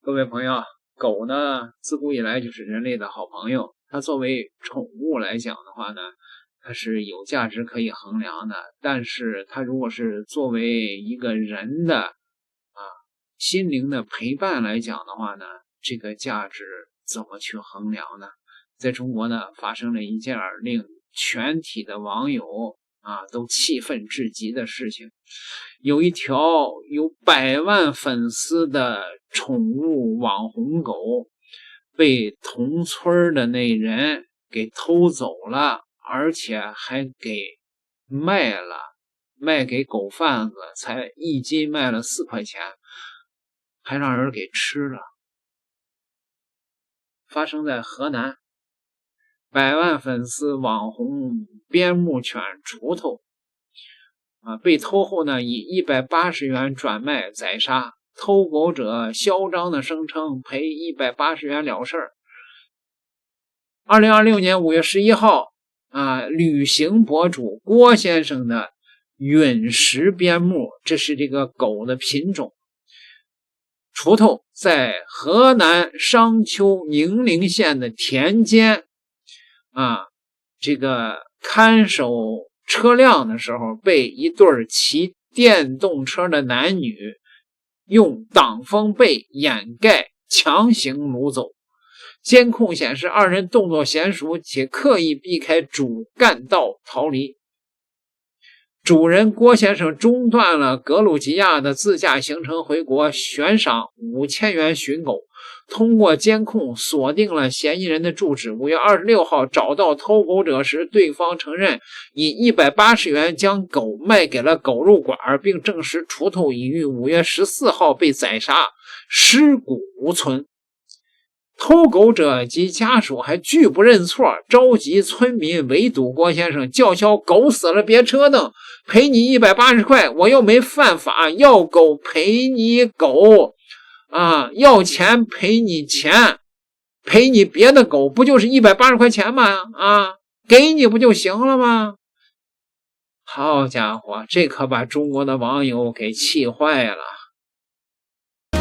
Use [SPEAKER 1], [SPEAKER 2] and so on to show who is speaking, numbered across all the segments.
[SPEAKER 1] 各位朋友，狗呢，自古以来就是人類的好朋友。它作為寵物來講的話呢，它是有價值可以衡量的。但是它如果是作為一個人的心靈的陪伴來講的話呢，這個價值怎麼去衡量呢？在中國呢，發生了一件令全體的網友都氣憤至極的事情。有一條有100萬粉絲的寵物網紅狗被同村的那人給偷走了，而且還給賣了，賣給狗販子，才1斤賣了4塊錢，還讓人給吃了。發生在河南，100萬粉絲網紅邊牧犬鋤頭被偷後呢，以180元轉賣宰殺，偷狗者囂張的聲稱賠180元了事兒。2026年5月11號旅行博主郭先生的陨石邊牧，這是這個狗的品種鋤頭，在河南商丘寧陵縣的田間這個看守車輛的時候，被一對騎電動車的男女用擋風被掩蓋，強行擄走。監控顯示2人動作嫻熟，且刻意避開主幹道逃離。主人郭先生中斷了格魯吉亞的自駕行程回國，悬賞5000元尋狗。通過監控鎖定了嫌疑人的住址。5月26號找到偷狗者時，對方承認以180元將狗賣給了狗肉館，並證實鋤頭已於5月14號被宰殺，屍骨無存。偷狗者及家屬還拒不認錯，召集村民圍堵郭先生，叫囂狗死了別折騰，賠你180塊，我又沒犯法，要狗賠你狗要錢賠你錢，賠你別的狗不就是180塊錢嗎？給你不就行了嗎？好家伙，這可把中國的網友給氣壞了。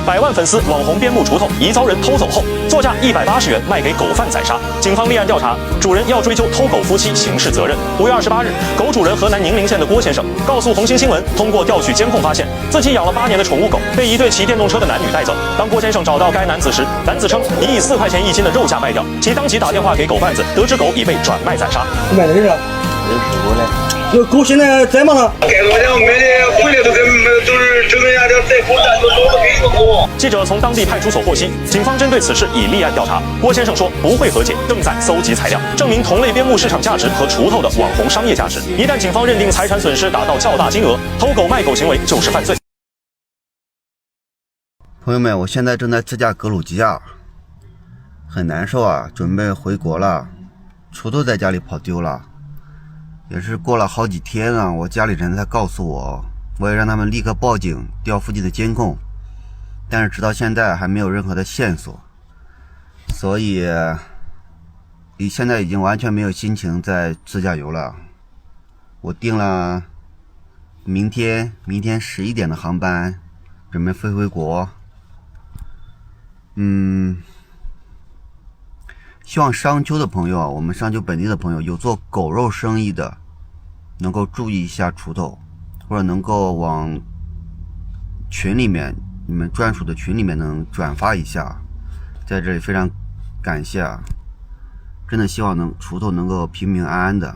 [SPEAKER 2] 100萬粉絲網紅邊牧鋤頭疑遭人偷走後，作價180元賣給狗販宰殺。警方立案調查，主人要追究偷狗夫妻刑事責任。5月28日，狗主人河南寧陵縣的郭先生告訴紅星新聞，通過調取監控發現，自己養了8年的寵物狗被一對騎電動車的男女帶走。當郭先生找到該男子時，男子稱已以4塊錢1斤的肉價賣掉，其當即打電話給狗販子，得知狗已被轉賣宰殺。
[SPEAKER 3] 你買的是？我嘞。這狗現在在嗎？
[SPEAKER 2] 記者從當地派出所獲悉，警方針對此事已立案調查。郭先生說不會和解，正在搜集材料，證明同類邊牧市場價值和鋤頭的網紅商業價值。一旦警方認定財產損失達到較大金額，偷狗賣狗行為就是犯罪。
[SPEAKER 4] 朋友們，我現在正在自駕格魯吉亞，很難受啊，準備回國了，鋤頭在家裡跑丟了。也是過了好幾天了，我家裡人才告訴我，我也讓他們立刻報警調附近的監控，但是直到現在還沒有任何的線索，所以現在已經完全没有心情再自駕遊了。我訂了明天11點的航班，準備飛回國。希望商丘的朋友，我們商丘本地的朋友，有做狗肉生意的，能夠注意一下鋤頭，或者能夠往群裡面，你們專屬的群裡面能轉發一下，在這裡非常感謝啊！真的希望鋤頭能夠平平安安的。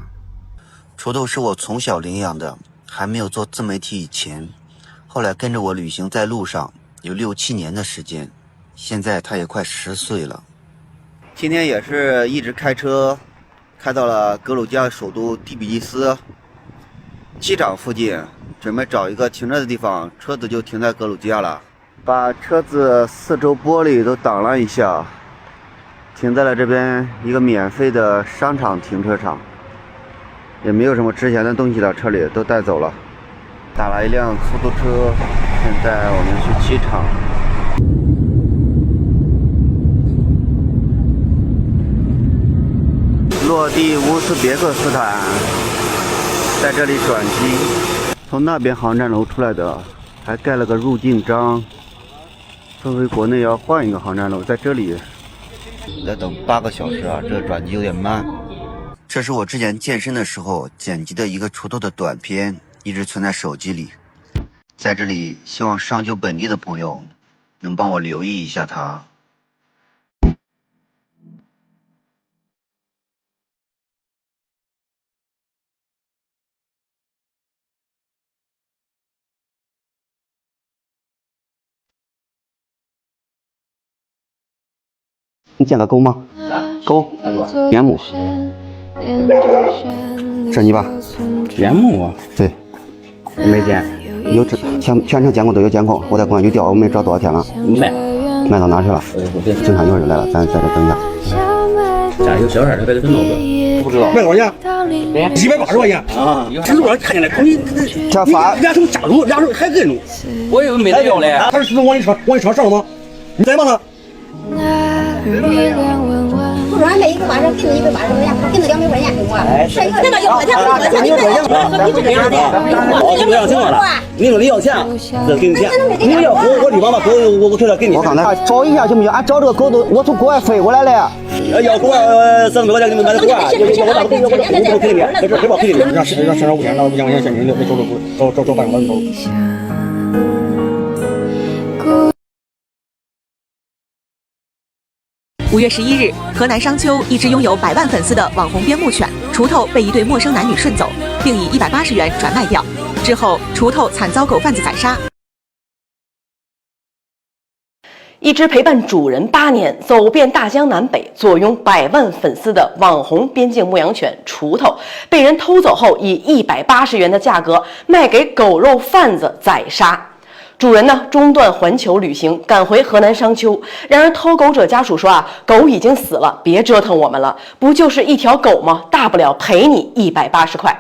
[SPEAKER 4] 鋤头是我從小領養的，還沒有做自媒體以前，後來跟着我旅行在路上有6、7年的時間，現在他也快10歲了。今天也是一直開車，開到了格魯吉亞首都第比利斯機場附近，準備找一個停車的地方，車子就停在格魯吉亞了。把車子四周玻璃都擋了一下，停在了這邊一個免費的商場停車場，也沒有什麼值錢的東西了，車裡都帶走了。打了一輛出租車，現在我們去機場。落地烏茲別克斯坦，在這裡轉機。從那邊航站樓出來的，還蓋了個入境章。作為國內要換一個航站樓，在這裡得等8個小時啊，這個轉機有點慢。這是我之前健身的時候剪輯的一個鋤頭的短片，一直存在手機裡。在這裡，希望上丘本地的朋友能幫我留意一下它。你见过狗吗？狗，边牧。是你吧？
[SPEAKER 3] 边牧啊？
[SPEAKER 4] 对，
[SPEAKER 3] 没见。
[SPEAKER 4] 有全程监控都有监控，我在公安局调，我没找多少天了。卖到哪去了？警察一会儿就来了，咱在这等一下。
[SPEAKER 3] 家有小孩，他在这弄个。
[SPEAKER 4] 不知道。
[SPEAKER 3] 卖多少钱？180块钱啊！这路上看见了，你
[SPEAKER 4] 这发
[SPEAKER 3] 俩手夹住，俩手还摁住。我又没得要嘞。他是往你车上了吗？你在吗他？
[SPEAKER 5] 不说每一个晚上给你180块钱，给你200块钱给我。那么1块钱不多钱，你这样的，
[SPEAKER 3] 我不要钱了。你说你要钱，这给你钱。你要我地方吧，我退了给你。
[SPEAKER 4] 我刚才找一下行不行？俺找这个狗都我从国外飞过来了。
[SPEAKER 3] 要国外300块钱给你买的狗啊！我赔你，这不赔你，让身上5天，然后2块钱现金，你找办公楼。
[SPEAKER 6] 5月11日，河南商丘一只拥有100万粉丝的网紅邊牧犬鋤頭被一對陌生男女順走，並以180元轉賣掉。之後，鋤頭慘遭狗販子宰殺。
[SPEAKER 7] 一只陪伴主人8年、走遍大江南北、坐擁100萬粉絲的網紅邊境牧羊犬鋤頭，被人偷走後，以180元的價格賣給狗肉販子宰殺。主人呢中斷環球旅行，趕回河南商丘。然而偷狗者家屬說狗已經死了，別折騰我們了，不就是一條狗嗎？大不了賠你180塊。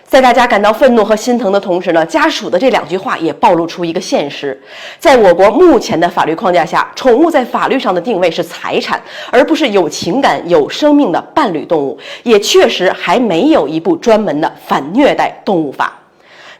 [SPEAKER 7] 在大家感到憤怒和心疼的同時呢，家屬的這2句話也暴露出一個現實：在我國目前的法律框架下，寵物在法律上的定位是財產，而不是有情感、有生命的伴侶動物，也確實還沒有一部專門的反虐待動物法。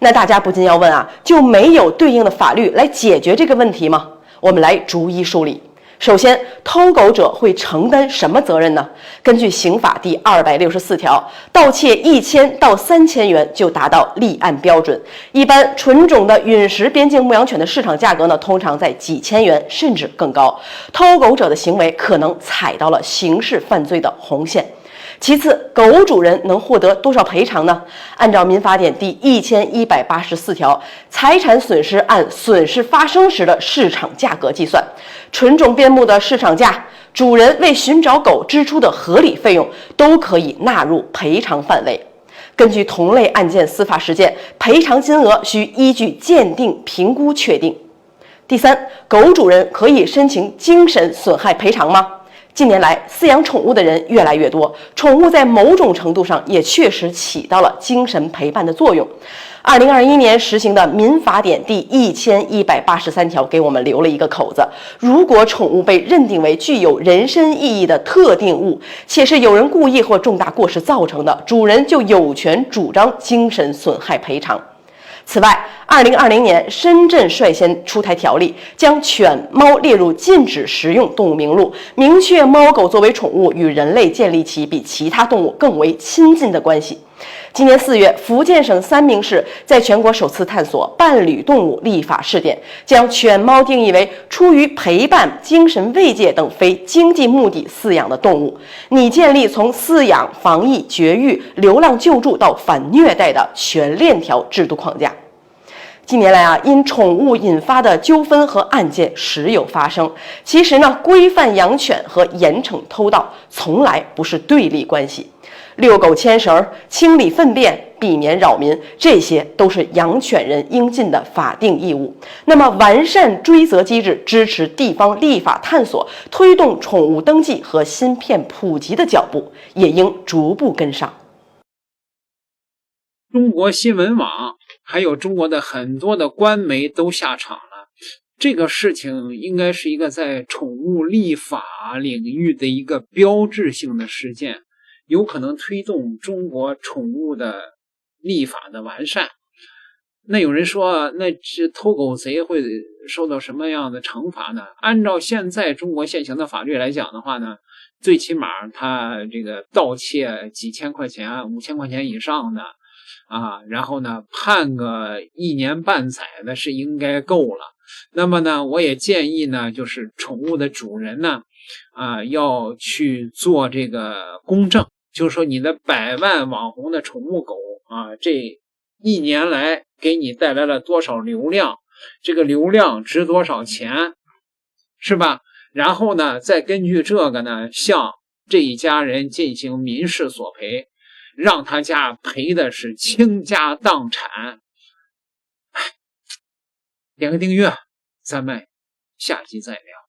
[SPEAKER 7] 那大家不禁要問就沒有對應的法律來解決這個問題嗎？我們來逐一梳理。首先，偷狗者會承擔什麼責任呢？根據刑法第264條，盜竊1000到3000元就達到立案標準。一般純種的隕石邊境牧羊犬的市場價格呢，通常在幾千元甚至更高。偷狗者的行為可能踩到了刑事犯罪的紅線。其次，狗主人能獲得多少賠償呢？按照民法典第1184條，財產損失按損失發生時的市場價格計算。純種邊牧的市場價，主人為尋找狗支出的合理費用，都可以納入賠償範圍。根據同類案件司法實踐，賠償金額需依據鑑定評估確定。第三，狗主人可以申請精神損害賠償嗎？近年來，飼養寵物的人越來越多，寵物在某種程度上也確實起到了精神陪伴的作用。2021年實行的民法典第1183條給我們留了一個口子：如果寵物被認定為具有人身意義的特定物，且是有人故意或重大過失造成的，主人就有權主張精神損害賠償。此外，2020年深圳率先出台條例，將犬貓列入禁止食用動物名錄，明確貓狗作為寵物與人類建立起比其他動物更為親近的關係。今年4月，福建省三明市在全國首次探索伴侶動物立法試點，將犬貓定義為出於陪伴、精神慰藉等非經濟目的飼養的動物，擬建立從飼養、防疫、絕育、流浪救助到反虐待的全鏈條制度框架。近年來因寵物引發的糾紛和案件時有發生。其實呢，規範養犬和嚴懲偷盜從來不是對立關係。遛狗牽繩、清理糞便、避免擾民，這些都是養犬人應盡的法定義務。那麼，完善追責機制，支持地方立法探索，推動寵物登記和芯片普及的腳步，也應逐步跟上。
[SPEAKER 1] 中國新聞網還有中國的很多的官媒都下場了，這個事情應該是一個在寵物立法領域的一個標誌性的事件，有可能推動中國寵物的立法的完善。那有人說，那这偷狗贼会受到什么樣的惩罰呢？按照現在中國現行的法律來講的話呢，最起碼他這個盜竊幾千塊錢、5000塊錢以上的啊，然後呢判個1年半載的是應該夠了。那麼呢，我也建議呢，就是寵物的主人呢，要去做這個公證，就是說你的百萬網紅的寵物狗啊，這1年來給你帶來了多少流量，這個流量值多少錢，是吧？然後呢，再根據這個呢，向這一家人進行民事索賠，讓他家賠的是傾家蕩產。點個訂閱，咱們下集再聊。